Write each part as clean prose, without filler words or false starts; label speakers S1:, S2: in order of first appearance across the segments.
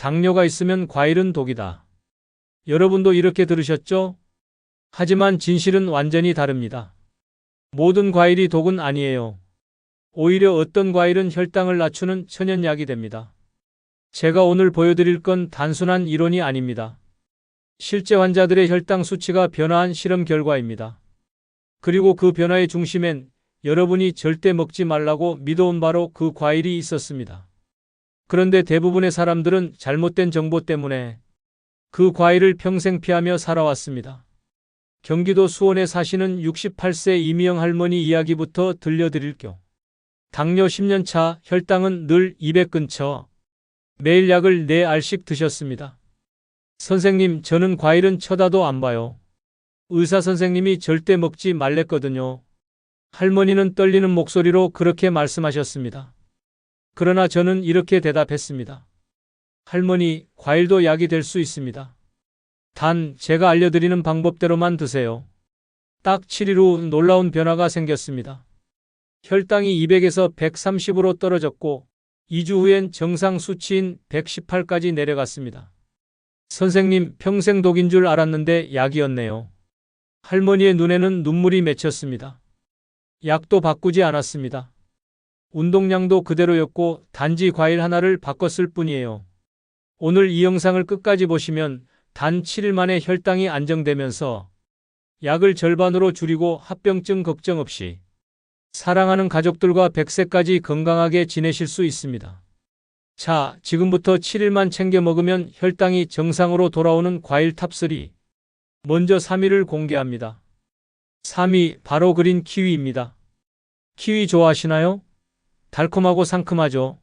S1: 당뇨가 있으면 과일은 독이다. 여러분도 이렇게 들으셨죠? 하지만 진실은 완전히 다릅니다. 모든 과일이 독은 아니에요. 오히려 어떤 과일은 혈당을 낮추는 천연약이 됩니다. 제가 오늘 보여드릴 건 단순한 이론이 아닙니다. 실제 환자들의 혈당 수치가 변화한 실험 결과입니다. 그리고 그 변화의 중심엔 여러분이 절대 먹지 말라고 믿어온 바로 그 과일이 있었습니다. 그런데 대부분의 사람들은 잘못된 정보 때문에 그 과일을 평생 피하며 살아왔습니다. 경기도 수원에 사시는 68세 이미영 할머니 이야기부터 들려드릴게요. 당뇨 10년 차, 혈당은 늘 200 근처. 매일 약을 4알씩 드셨습니다. 선생님, 저는 과일은 쳐다도 안 봐요. 의사 선생님이 절대 먹지 말랬거든요. 할머니는 떨리는 목소리로 그렇게 말씀하셨습니다. 그러나 저는 이렇게 대답했습니다. 할머니, 과일도 약이 될 수 있습니다. 단, 제가 알려드리는 방법대로만 드세요. 딱 7일 후 놀라운 변화가 생겼습니다. 혈당이 200에서 130으로 떨어졌고 2주 후엔 정상 수치인 118까지 내려갔습니다. 선생님, 평생 독인 줄 알았는데 약이었네요. 할머니의 눈에는 눈물이 맺혔습니다. 약도 바꾸지 않았습니다. 운동량도 그대로였고 단지 과일 하나를 바꿨을 뿐이에요. 오늘 이 영상을 끝까지 보시면 단 7일 만에 혈당이 안정되면서 약을 절반으로 줄이고 합병증 걱정 없이 사랑하는 가족들과 100세까지 건강하게 지내실 수 있습니다. 자, 지금부터 7일만 챙겨 먹으면 혈당이 정상으로 돌아오는 과일 탑3. 먼저 3위를 공개합니다. 3위, 바로 그린 키위입니다. 키위 좋아하시나요? 달콤하고 상큼하죠.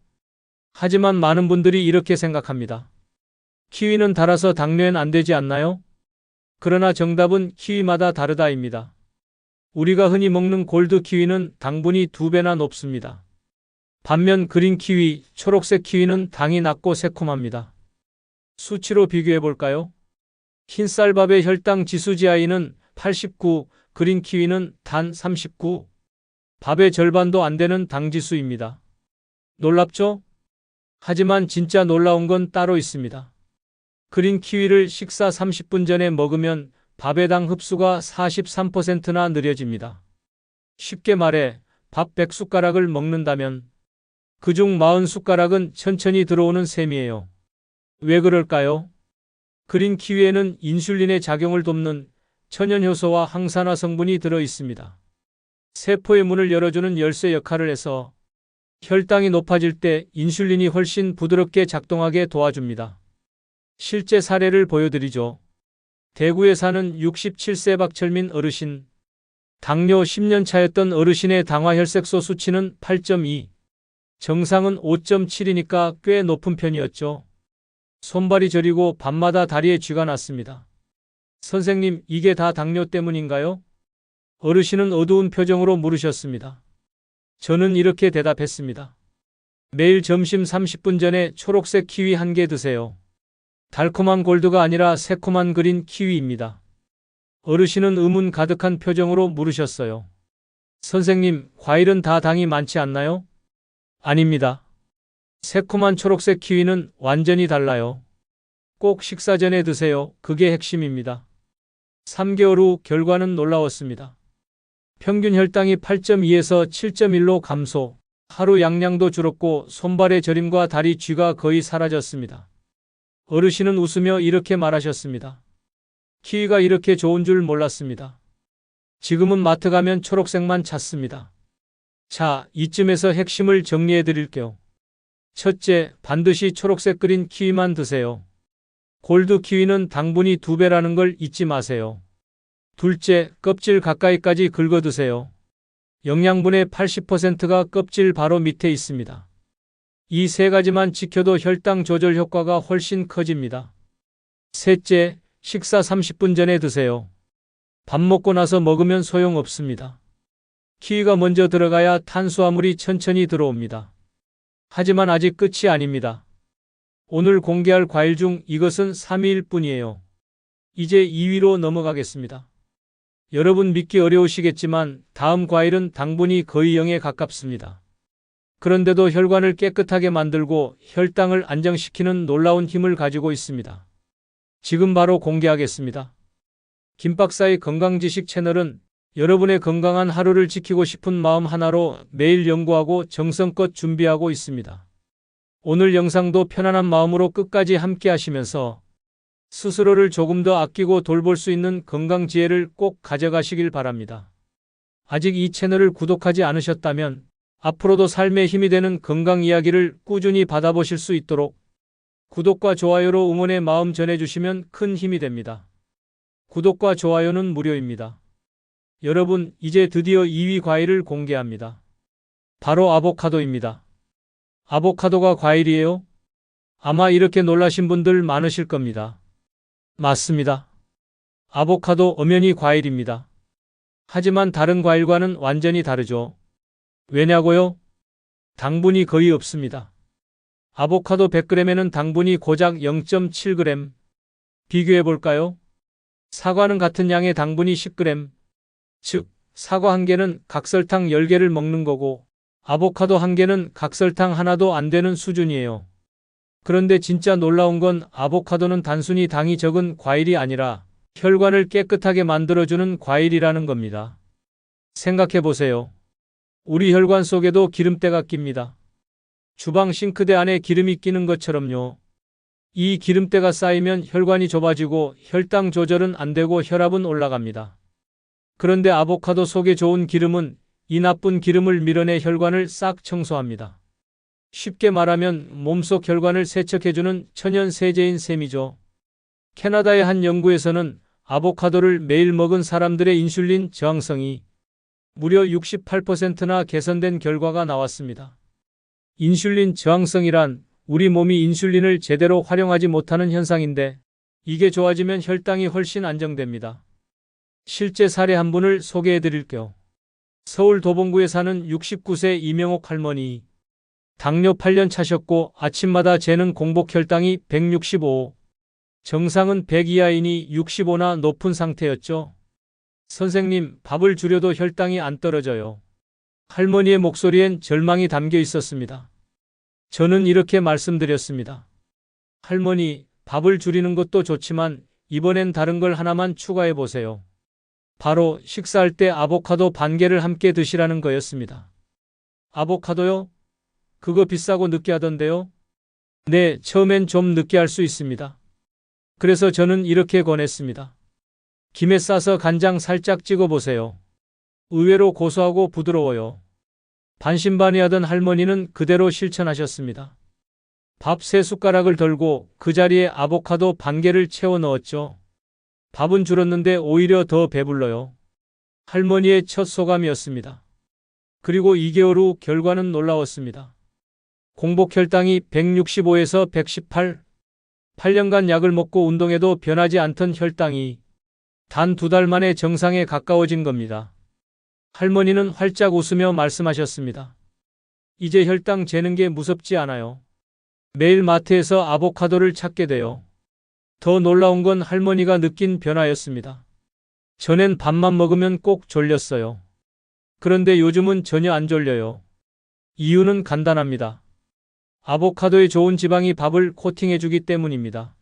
S1: 하지만 많은 분들이 이렇게 생각합니다. 키위는 달아서 당뇨엔 안 되지 않나요? 그러나 정답은 키위마다 다르다입니다. 우리가 흔히 먹는 골드 키위는 당분이 2배나 높습니다. 반면 그린 키위, 초록색 키위는 당이 낮고 새콤합니다. 수치로 비교해 볼까요? 흰쌀밥의 혈당 지수 GI는 89, 그린 키위는 단 39. 밥의 절반도 안 되는 당지수입니다. 놀랍죠? 하지만 진짜 놀라운 건 따로 있습니다. 그린 키위를 식사 30분 전에 먹으면 밥의 당 흡수가 43%나 느려집니다. 쉽게 말해 밥 100숟가락을 먹는다면 그중 40숟가락은 천천히 들어오는 셈이에요. 왜 그럴까요? 그린 키위에는 인슐린의 작용을 돕는 천연효소와 항산화 성분이 들어 있습니다. 세포의 문을 열어주는 열쇠 역할을 해서 혈당이 높아질 때 인슐린이 훨씬 부드럽게 작동하게 도와줍니다. 실제 사례를 보여드리죠. 대구에 사는 67세 박철민 어르신. 당뇨 10년 차였던 어르신의 당화혈색소 수치는 8.2. 정상은 5.7이니까 꽤 높은 편이었죠. 손발이 저리고 밤마다 다리에 쥐가 났습니다. 선생님, 이게 다 당뇨 때문인가요? 어르신은 어두운 표정으로 물으셨습니다. 저는 이렇게 대답했습니다. 매일 점심 30분 전에 초록색 키위 1개 드세요. 달콤한 골드가 아니라 새콤한 그린 키위입니다. 어르신은 의문 가득한 표정으로 물으셨어요. 선생님, 과일은 다 당이 많지 않나요? 아닙니다. 새콤한 초록색 키위는 완전히 달라요. 꼭 식사 전에 드세요. 그게 핵심입니다. 3개월 후 결과는 놀라웠습니다. 평균 혈당이 8.2에서 7.1로 감소, 하루 양량도 줄었고 손발의 저림과 다리 쥐가 거의 사라졌습니다. 어르신은 웃으며 이렇게 말하셨습니다. 키위가 이렇게 좋은 줄 몰랐습니다. 지금은 마트 가면 초록색만 찾습니다. 자, 이쯤에서 핵심을 정리해 드릴게요. 첫째, 반드시 초록색 그린 키위만 드세요. 골드 키위는 당분이 2배라는 걸 잊지 마세요. 둘째, 껍질 가까이까지 긁어 드세요. 영양분의 80%가 껍질 바로 밑에 있습니다. 이 세 가지만 지켜도 혈당 조절 효과가 훨씬 커집니다. 셋째, 식사 30분 전에 드세요. 밥 먹고 나서 먹으면 소용없습니다. 키위가 먼저 들어가야 탄수화물이 천천히 들어옵니다. 하지만 아직 끝이 아닙니다. 오늘 공개할 과일 중 이것은 3위일 뿐이에요. 이제 2위로 넘어가겠습니다. 여러분 믿기 어려우시겠지만 다음 과일은 당분이 거의 0에 가깝습니다. 그런데도 혈관을 깨끗하게 만들고 혈당을 안정시키는 놀라운 힘을 가지고 있습니다. 지금 바로 공개하겠습니다. 김 박사의 건강지식 채널은 여러분의 건강한 하루를 지키고 싶은 마음 하나로 매일 연구하고 정성껏 준비하고 있습니다. 오늘 영상도 편안한 마음으로 끝까지 함께 하시면서 스스로를 조금 더 아끼고 돌볼 수 있는 건강 지혜를 꼭 가져가시길 바랍니다. 아직 이 채널을 구독하지 않으셨다면 앞으로도 삶에 힘이 되는 건강 이야기를 꾸준히 받아보실 수 있도록 구독과 좋아요로 응원의 마음 전해주시면 큰 힘이 됩니다. 구독과 좋아요는 무료입니다. 여러분, 이제 드디어 2위 과일을 공개합니다. 바로 아보카도입니다. 아보카도가 과일이에요? 아마 이렇게 놀라신 분들 많으실 겁니다. 맞습니다. 아보카도 엄연히 과일입니다. 하지만 다른 과일과는 완전히 다르죠. 왜냐고요? 당분이 거의 없습니다. 아보카도 100g에는 당분이 고작 0.7g. 비교해 볼까요? 사과는 같은 양의 당분이 10g. 즉, 사과 한 개는 각설탕 10개를 먹는 거고 아보카도 한 개는 각설탕 하나도 안 되는 수준이에요. 그런데 진짜 놀라운 건 아보카도는 단순히 당이 적은 과일이 아니라 혈관을 깨끗하게 만들어주는 과일이라는 겁니다. 생각해 보세요. 우리 혈관 속에도 기름때가 낍니다. 주방 싱크대 안에 기름이 끼는 것처럼요. 이 기름때가 쌓이면 혈관이 좁아지고 혈당 조절은 안 되고 혈압은 올라갑니다. 그런데 아보카도 속에 좋은 기름은 이 나쁜 기름을 밀어내 혈관을 싹 청소합니다. 쉽게 말하면 몸속 혈관을 세척해주는 천연 세제인 셈이죠. 캐나다의 한 연구에서는 아보카도를 매일 먹은 사람들의 인슐린 저항성이 무려 68%나 개선된 결과가 나왔습니다. 인슐린 저항성이란 우리 몸이 인슐린을 제대로 활용하지 못하는 현상인데 이게 좋아지면 혈당이 훨씬 안정됩니다. 실제 사례 한 분을 소개해 드릴게요. 서울 도봉구에 사는 69세 이명옥 할머니. 당뇨 8년 차셨고 아침마다 재는 공복 혈당이 165. 정상은 100 이하이니 65나 높은 상태였죠. 선생님, 밥을 줄여도 혈당이 안 떨어져요. 할머니의 목소리엔 절망이 담겨 있었습니다. 저는 이렇게 말씀드렸습니다. 할머니, 밥을 줄이는 것도 좋지만 이번엔 다른 걸 하나만 추가해 보세요. 바로 식사할 때 아보카도 반 개를 함께 드시라는 거였습니다. 아보카도요? 그거 비싸고 느끼하던데요? 네, 처음엔 좀 느끼할 수 있습니다. 그래서 저는 이렇게 권했습니다. 김에 싸서 간장 살짝 찍어 보세요. 의외로 고소하고 부드러워요. 반신반의하던 할머니는 그대로 실천하셨습니다. 밥 3숟가락을 덜고 그 자리에 아보카도 반 개를 채워 넣었죠. 밥은 줄었는데 오히려 더 배불러요. 할머니의 첫 소감이었습니다. 그리고 2개월 후 결과는 놀라웠습니다. 공복 혈당이 165에서 118. 8년간 약을 먹고 운동해도 변하지 않던 혈당이 단 2달 만에 정상에 가까워진 겁니다. 할머니는 활짝 웃으며 말씀하셨습니다. 이제 혈당 재는 게 무섭지 않아요. 매일 마트에서 아보카도를 찾게 돼요. 더 놀라운 건 할머니가 느낀 변화였습니다. 전엔 밥만 먹으면 꼭 졸렸어요. 그런데 요즘은 전혀 안 졸려요. 이유는 간단합니다. 아보카도의 좋은 지방이 밥을 코팅해주기 때문입니다.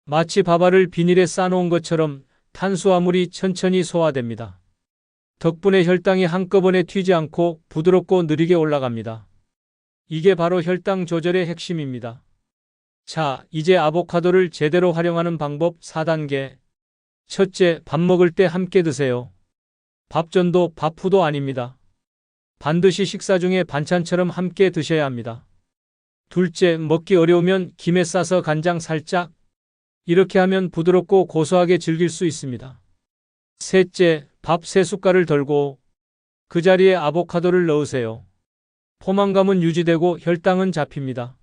S1: 마치 밥알을 비닐에 싸놓은 것처럼 탄수화물이 천천히 소화됩니다. 덕분에 혈당이 한꺼번에 튀지 않고 부드럽고 느리게 올라갑니다. 이게 바로 혈당 조절의 핵심입니다. 자, 이제 아보카도를 제대로 활용하는 방법 4단계. 첫째, 밥 먹을 때 함께 드세요. 밥전도 밥 후도 아닙니다. 반드시 식사 중에 반찬처럼 함께 드셔야 합니다. 둘째, 먹기 어려우면 김에 싸서 간장 살짝. 이렇게 하면 부드럽고 고소하게 즐길 수 있습니다. 셋째, 밥 3숟갈을 덜고 그 자리에 아보카도를 넣으세요. 포만감은 유지되고 혈당은 잡힙니다.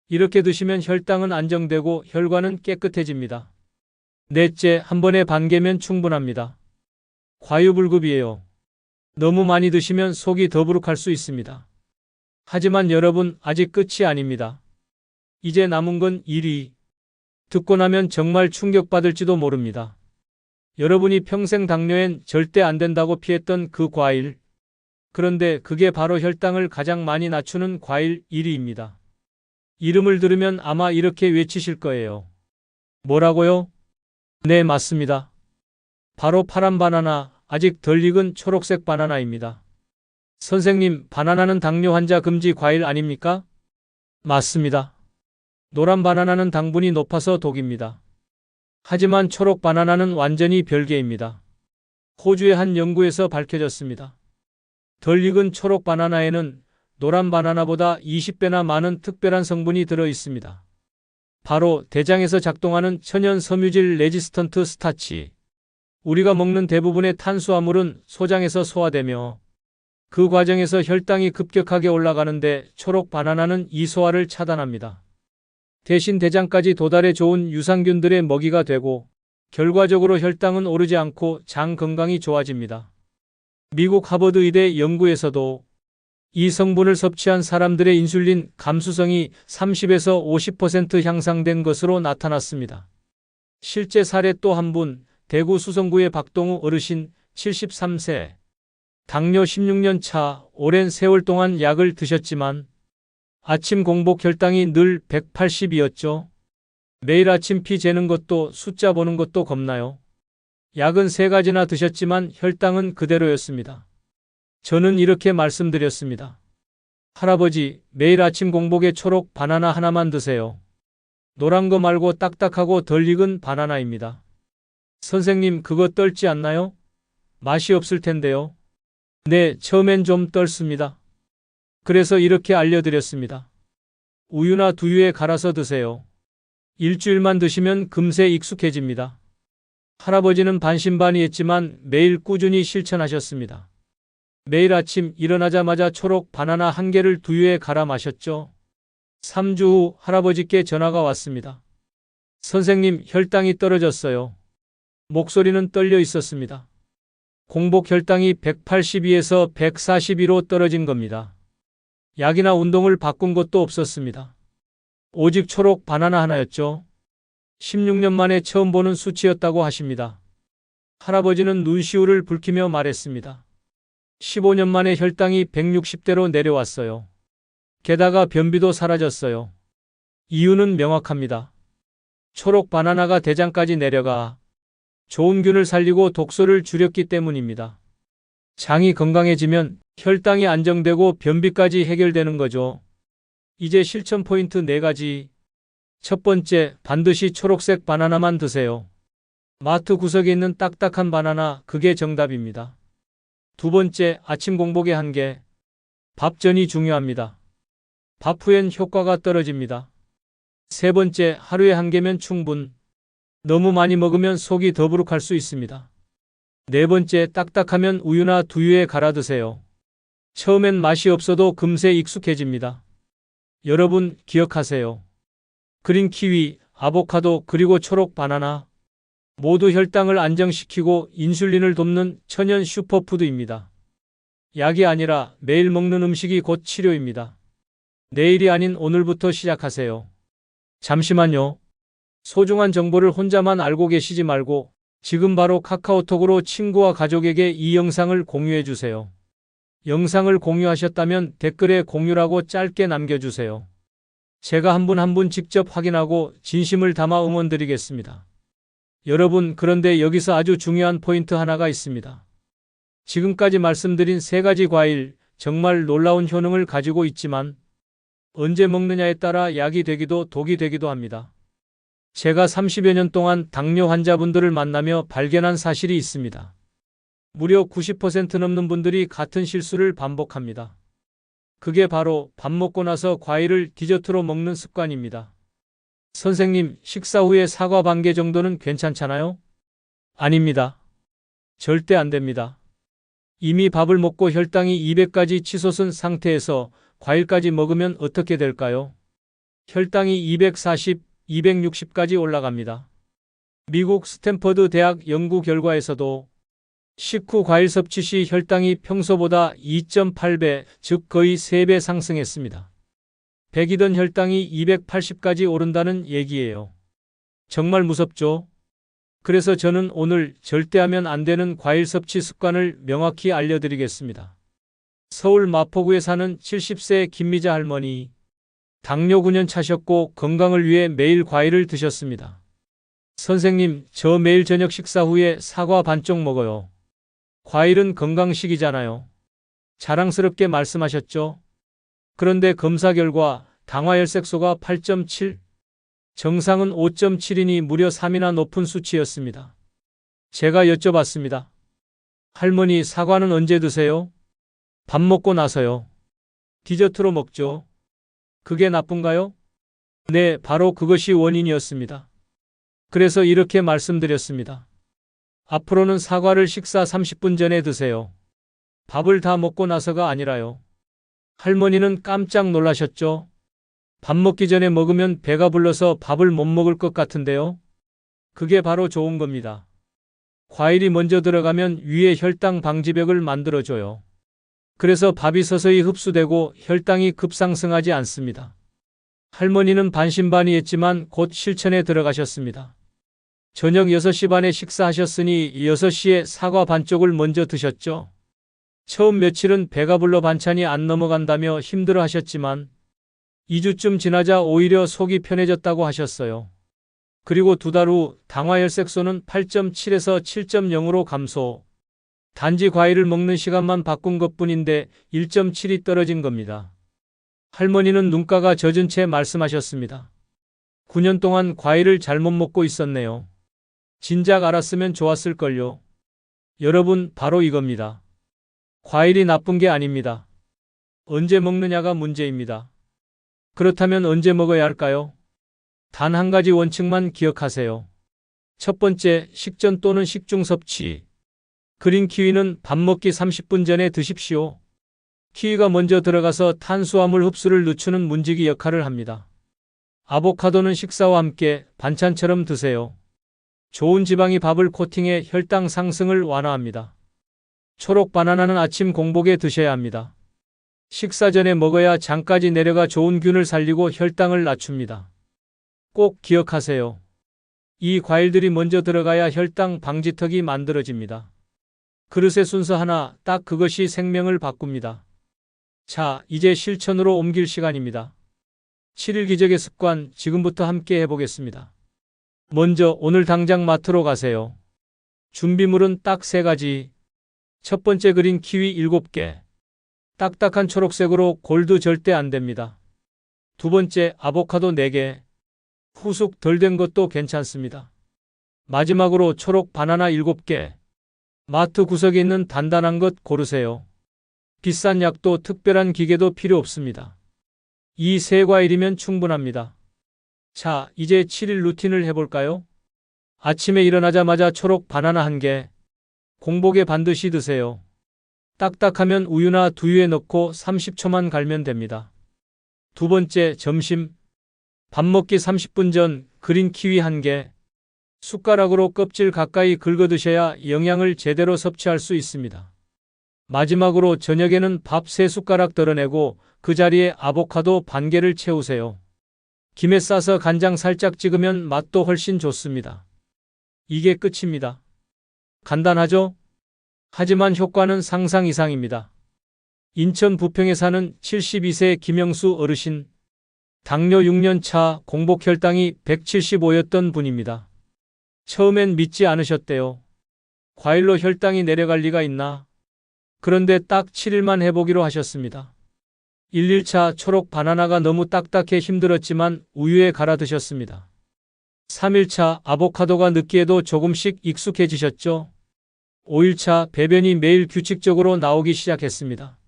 S1: 이렇게 드시면 혈당은 안정되고 혈관은 깨끗해집니다. 넷째, 한 번에 반 개면 충분합니다. 과유불급이에요. 너무 많이 드시면 속이 더부룩할 수 있습니다. 하지만 여러분, 아직 끝이 아닙니다. 이제 남은 건 1위. 듣고 나면 정말 충격받을지도 모릅니다. 여러분이 평생 당뇨엔 절대 안 된다고 피했던 그 과일. 그런데 그게 바로 혈당을 가장 많이 낮추는 과일 1위입니다. 이름을 들으면 아마 이렇게 외치실 거예요. 뭐라고요? 네, 맞습니다. 바로 파란 바나나, 아직 덜 익은 초록색 바나나입니다. 선생님, 바나나는 당뇨 환자 금지 과일 아닙니까? 맞습니다. 노란 바나나는 당분이 높아서 독입니다. 하지만 초록 바나나는 완전히 별개입니다. 호주의 한 연구에서 밝혀졌습니다. 덜 익은 초록 바나나에는 노란 바나나보다 20배나 많은 특별한 성분이 들어 있습니다. 바로 대장에서 작동하는 천연 섬유질 레지스턴트 스타치. 우리가 먹는 대부분의 탄수화물은 소장에서 소화되며 그 과정에서 혈당이 급격하게 올라가는데 초록 바나나는 이 소화를 차단합니다. 대신 대장까지 도달해 좋은 유산균들의 먹이가 되고 결과적으로 혈당은 오르지 않고 장 건강이 좋아집니다. 미국 하버드 의대 연구에서도 이 성분을 섭취한 사람들의 인슐린 감수성이 30에서 50% 향상된 것으로 나타났습니다. 실제 사례 또 한 분, 대구 수성구의 박동우 어르신 73세. 당뇨 16년 차, 오랜 세월 동안 약을 드셨지만 아침 공복 혈당이 늘 180이었죠. 매일 아침 피 재는 것도 숫자 보는 것도 겁나요. 약은 3가지나 드셨지만 혈당은 그대로였습니다. 저는 이렇게 말씀드렸습니다. 할아버지, 매일 아침 공복에 초록 바나나 하나만 드세요. 노란 거 말고 딱딱하고 덜 익은 바나나입니다. 선생님, 그거 떨지 않나요? 맛이 없을 텐데요. 네, 처음엔 좀 떨습니다. 그래서 이렇게 알려드렸습니다. 우유나 두유에 갈아서 드세요. 일주일만 드시면 금세 익숙해집니다. 할아버지는 반신반의했지만 매일 꾸준히 실천하셨습니다. 매일 아침 일어나자마자 초록 바나나 1개를 두유에 갈아 마셨죠. 3주 후 할아버지께 전화가 왔습니다. 선생님, 혈당이 떨어졌어요. 목소리는 떨려 있었습니다. 공복 혈당이 182에서 142로 떨어진 겁니다. 약이나 운동을 바꾼 것도 없었습니다. 오직 초록 바나나 하나였죠. 16년 만에 처음 보는 수치였다고 하십니다. 할아버지는 눈시울을 붉히며 말했습니다. 15년 만에 혈당이 160대로 내려왔어요. 게다가 변비도 사라졌어요. 이유는 명확합니다. 초록 바나나가 대장까지 내려가 좋은 균을 살리고 독소를 줄였기 때문입니다. 장이 건강해지면 혈당이 안정되고 변비까지 해결되는 거죠. 이제 실천 포인트 4가지. 첫 번째, 반드시 초록색 바나나만 드세요. 마트 구석에 있는 딱딱한 바나나, 그게 정답입니다. 두 번째, 아침 공복에 1개. 밥 전이 중요합니다. 밥 후엔 효과가 떨어집니다. 세 번째, 하루에 1개면 충분. 너무 많이 먹으면 속이 더부룩할 수 있습니다. 네 번째, 딱딱하면 우유나 두유에 갈아 드세요. 처음엔 맛이 없어도 금세 익숙해집니다. 여러분, 기억하세요. 그린 키위, 아보카도, 그리고 초록 바나나. 모두 혈당을 안정시키고 인슐린을 돕는 천연 슈퍼푸드입니다. 약이 아니라 매일 먹는 음식이 곧 치료입니다. 내일이 아닌 오늘부터 시작하세요. 잠시만요. 소중한 정보를 혼자만 알고 계시지 말고 지금 바로 카카오톡으로 친구와 가족에게 이 영상을 공유해 주세요. 영상을 공유하셨다면 댓글에 공유라고 짧게 남겨주세요. 제가 한 분 한 분 직접 확인하고 진심을 담아 응원드리겠습니다. 여러분, 그런데 여기서 아주 중요한 포인트 하나가 있습니다. 지금까지 말씀드린 3가지 과일, 정말 놀라운 효능을 가지고 있지만 언제 먹느냐에 따라 약이 되기도 독이 되기도 합니다. 제가 30여 년 동안 당뇨 환자분들을 만나며 발견한 사실이 있습니다. 무려 90% 넘는 분들이 같은 실수를 반복합니다. 그게 바로 밥 먹고 나서 과일을 디저트로 먹는 습관입니다. 선생님, 식사 후에 사과 반 개 정도는 괜찮잖아요? 아닙니다. 절대 안 됩니다. 이미 밥을 먹고 혈당이 200까지 치솟은 상태에서 과일까지 먹으면 어떻게 될까요? 혈당이 240, 260까지 올라갑니다. 미국 스탠퍼드 대학 연구 결과에서도 식후 과일 섭취 시 혈당이 평소보다 2.8배, 즉 거의 3배 상승했습니다. 100이던 혈당이 280까지 오른다는 얘기예요. 정말 무섭죠? 그래서 저는 오늘 절대 하면 안 되는 과일 섭취 습관을 명확히 알려드리겠습니다. 서울 마포구에 사는 70세 김미자 할머니. 당뇨 9년 차셨고 건강을 위해 매일 과일을 드셨습니다. 선생님, 저 매일 저녁 식사 후에 사과 반쪽 먹어요. 과일은 건강식이잖아요. 자랑스럽게 말씀하셨죠? 그런데 검사 결과 당화혈색소가 8.7, 정상은 5.7이니 무려 3이나 높은 수치였습니다. 제가 여쭤봤습니다. 할머니, 사과는 언제 드세요? 밥 먹고 나서요. 디저트로 먹죠. 그게 나쁜가요? 네, 바로 그것이 원인이었습니다. 그래서 이렇게 말씀드렸습니다. 앞으로는 사과를 식사 30분 전에 드세요. 밥을 다 먹고 나서가 아니라요. 할머니는 깜짝 놀라셨죠? 밥 먹기 전에 먹으면 배가 불러서 밥을 못 먹을 것 같은데요. 그게 바로 좋은 겁니다. 과일이 먼저 들어가면 위에 혈당 방지벽을 만들어줘요. 그래서 밥이 서서히 흡수되고 혈당이 급상승하지 않습니다. 할머니는 반신반의했지만 곧 실천에 들어가셨습니다. 저녁 6시 반에 식사하셨으니 6시에 사과 반쪽을 먼저 드셨죠. 처음 며칠은 배가 불러 반찬이 안 넘어간다며 힘들어 하셨지만 2주쯤 지나자 오히려 속이 편해졌다고 하셨어요. 그리고 2달 후 당화혈색소는 8.7에서 7.0으로 감소. 단지 과일을 먹는 시간만 바꾼 것뿐인데 1.7이 떨어진 겁니다. 할머니는 눈가가 젖은 채 말씀하셨습니다. 9년 동안 과일을 잘못 먹고 있었네요. 진작 알았으면 좋았을걸요. 여러분, 바로 이겁니다. 과일이 나쁜 게 아닙니다. 언제 먹느냐가 문제입니다. 그렇다면 언제 먹어야 할까요? 단 한 가지 원칙만 기억하세요. 첫 번째, 식전 또는 식중 섭취. 그린 키위는 밥 먹기 30분 전에 드십시오. 키위가 먼저 들어가서 탄수화물 흡수를 늦추는 문지기 역할을 합니다. 아보카도는 식사와 함께 반찬처럼 드세요. 좋은 지방이 밥을 코팅해 혈당 상승을 완화합니다. 초록 바나나는 아침 공복에 드셔야 합니다. 식사 전에 먹어야 장까지 내려가 좋은 균을 살리고 혈당을 낮춥니다. 꼭 기억하세요. 이 과일들이 먼저 들어가야 혈당 방지턱이 만들어집니다. 그릇의 순서 하나, 딱 그것이 생명을 바꿉니다. 자, 이제 실천으로 옮길 시간입니다. 7일 기적의 습관, 지금부터 함께 해보겠습니다. 먼저 오늘 당장 마트로 가세요. 준비물은 딱 3가지. 첫 번째, 그린 키위 7개. 딱딱한 초록색으로 골드 절대 안 됩니다. 두 번째, 아보카도 4개. 후숙 덜 된 것도 괜찮습니다. 마지막으로 초록 바나나 7개. 마트 구석에 있는 단단한 것 고르세요. 비싼 약도 특별한 기계도 필요 없습니다. 이 3과일이면 충분합니다. 자, 이제 7일 루틴을 해볼까요? 아침에 일어나자마자 초록 바나나 1개. 공복에 반드시 드세요. 딱딱하면 우유나 두유에 넣고 30초만 갈면 됩니다. 두 번째, 점심. 밥 먹기 30분 전 그린 키위 1개. 숟가락으로 껍질 가까이 긁어 드셔야 영양을 제대로 섭취할 수 있습니다. 마지막으로 저녁에는 밥 3숟가락 덜어내고 그 자리에 아보카도 반 개를 채우세요. 김에 싸서 간장 살짝 찍으면 맛도 훨씬 좋습니다. 이게 끝입니다. 간단하죠? 하지만 효과는 상상 이상입니다. 인천 부평에 사는 72세 김영수 어르신. 당뇨 6년 차, 공복 혈당이 175였던 분입니다. 처음엔 믿지 않으셨대요. 과일로 혈당이 내려갈 리가 있나? 그런데 딱 7일만 해보기로 하셨습니다. 1일차 초록 바나나가 너무 딱딱해 힘들었지만 우유에 갈아 드셨습니다. 3일차 아보카도가 느끼해도 조금씩 익숙해지셨죠? 5일차 배변이 매일 규칙적으로 나오기 시작했습니다.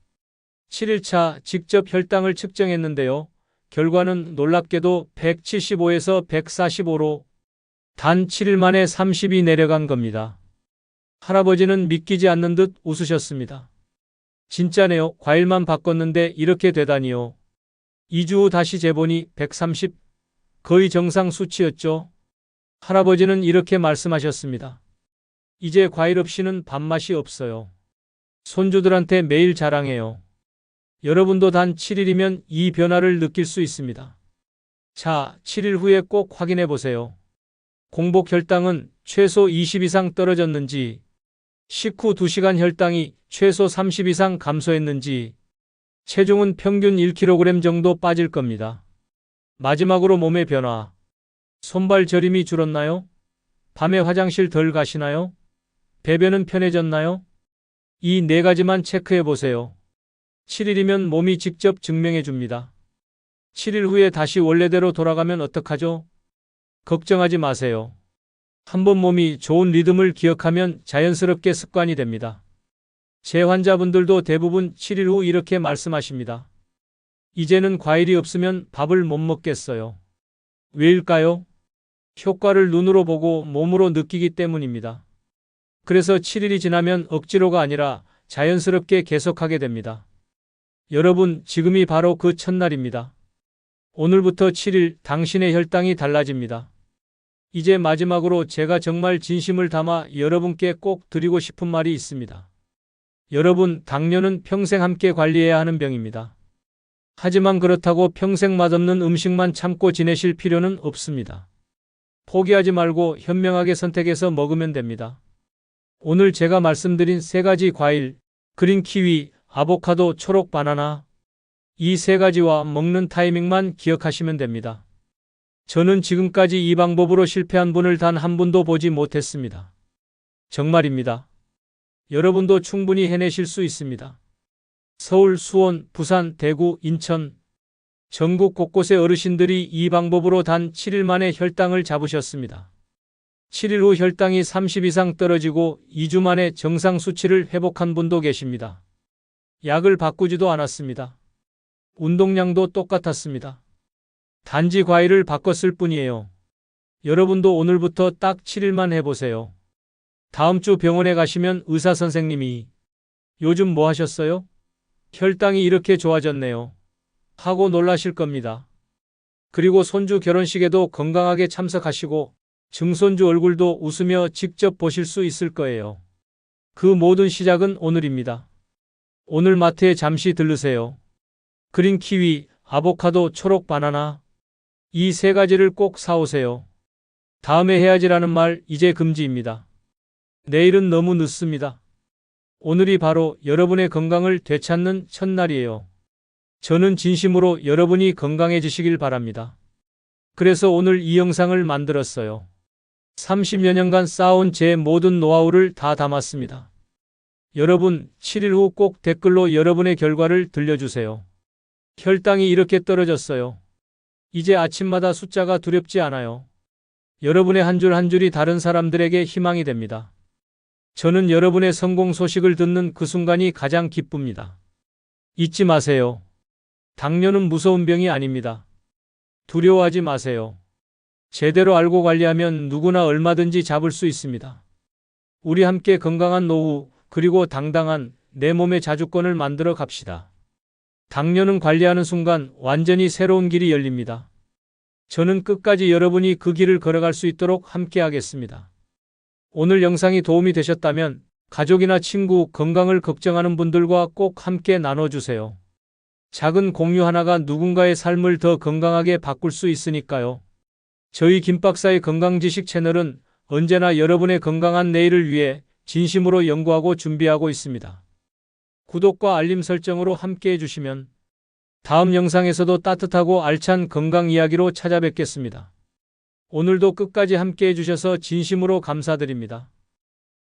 S1: 7일차 직접 혈당을 측정했는데요. 결과는 놀랍게도 175에서 145로 단 7일 만에 30이 내려간 겁니다. 할아버지는 믿기지 않는 듯 웃으셨습니다. 진짜네요. 과일만 바꿨는데 이렇게 되다니요. 2주 후 다시 재보니 130, 거의 정상 수치였죠. 할아버지는 이렇게 말씀하셨습니다. 이제 과일 없이는 밥맛이 없어요. 손주들한테 매일 자랑해요. 여러분도 단 7일이면 이 변화를 느낄 수 있습니다. 자, 7일 후에 꼭 확인해 보세요. 공복 혈당은 최소 20 이상 떨어졌는지, 식후 2시간 혈당이 최소 30 이상 감소했는지, 체중은 평균 1kg 정도 빠질 겁니다. 마지막으로 몸의 변화. 손발 저림이 줄었나요? 밤에 화장실 덜 가시나요? 배변은 편해졌나요? 이 4가지만 체크해 보세요. 7일이면 몸이 직접 증명해 줍니다. 7일 후에 다시 원래대로 돌아가면 어떡하죠? 걱정하지 마세요. 한번 몸이 좋은 리듬을 기억하면 자연스럽게 습관이 됩니다. 제 환자분들도 대부분 7일 후 이렇게 말씀하십니다. 이제는 과일이 없으면 밥을 못 먹겠어요. 왜일까요? 효과를 눈으로 보고 몸으로 느끼기 때문입니다. 그래서 7일이 지나면 억지로가 아니라 자연스럽게 계속하게 됩니다. 여러분, 지금이 바로 그 첫날입니다. 오늘부터 7일 당신의 혈당이 달라집니다. 이제 마지막으로 제가 정말 진심을 담아 여러분께 꼭 드리고 싶은 말이 있습니다. 여러분, 당뇨는 평생 함께 관리해야 하는 병입니다. 하지만 그렇다고 평생 맛없는 음식만 참고 지내실 필요는 없습니다. 포기하지 말고 현명하게 선택해서 먹으면 됩니다. 오늘 제가 말씀드린 3가지 과일, 그린 키위, 아보카도, 초록 바나나, 이 3가지와 먹는 타이밍만 기억하시면 됩니다. 저는 지금까지 이 방법으로 실패한 분을 단 한 분도 보지 못했습니다. 정말입니다. 여러분도 충분히 해내실 수 있습니다. 서울, 수원, 부산, 대구, 인천, 전국 곳곳의 어르신들이 이 방법으로 단 7일 만에 혈당을 잡으셨습니다. 7일 후 혈당이 30 이상 떨어지고 2주 만에 정상 수치를 회복한 분도 계십니다. 약을 바꾸지도 않았습니다. 운동량도 똑같았습니다. 단지 과일을 바꿨을 뿐이에요. 여러분도 오늘부터 딱 7일만 해보세요. 다음 주 병원에 가시면 의사 선생님이 요즘 뭐 하셨어요? 혈당이 이렇게 좋아졌네요. 하고 놀라실 겁니다. 그리고 손주 결혼식에도 건강하게 참석하시고 증손주 얼굴도 웃으며 직접 보실 수 있을 거예요. 그 모든 시작은 오늘입니다. 오늘 마트에 잠시 들르세요. 그린 키위, 아보카도, 초록 바나나, 이 3가지를 꼭 사오세요. 다음에 해야지라는 말 이제 금지입니다. 내일은 너무 늦습니다. 오늘이 바로 여러분의 건강을 되찾는 첫날이에요. 저는 진심으로 여러분이 건강해지시길 바랍니다. 그래서 오늘 이 영상을 만들었어요. 30여 년간 쌓아온 제 모든 노하우를 다 담았습니다. 여러분, 7일 후 꼭 댓글로 여러분의 결과를 들려주세요. 혈당이 이렇게 떨어졌어요. 이제 아침마다 숫자가 두렵지 않아요. 여러분의 한 줄 한 줄이 다른 사람들에게 희망이 됩니다. 저는 여러분의 성공 소식을 듣는 그 순간이 가장 기쁩니다. 잊지 마세요. 당뇨는 무서운 병이 아닙니다. 두려워하지 마세요. 제대로 알고 관리하면 누구나 얼마든지 잡을 수 있습니다. 우리 함께 건강한 노후, 그리고 당당한 내 몸의 자주권을 만들어 갑시다. 당뇨는 관리하는 순간 완전히 새로운 길이 열립니다. 저는 끝까지 여러분이 그 길을 걸어갈 수 있도록 함께 하겠습니다. 오늘 영상이 도움이 되셨다면 가족이나 친구, 건강을 걱정하는 분들과 꼭 함께 나눠주세요. 작은 공유 하나가 누군가의 삶을 더 건강하게 바꿀 수 있으니까요. 저희 김박사의 건강지식 채널은 언제나 여러분의 건강한 내일을 위해 진심으로 연구하고 준비하고 있습니다. 구독과 알림 설정으로 함께 해주시면 다음 영상에서도 따뜻하고 알찬 건강 이야기로 찾아뵙겠습니다. 오늘도 끝까지 함께 해주셔서 진심으로 감사드립니다.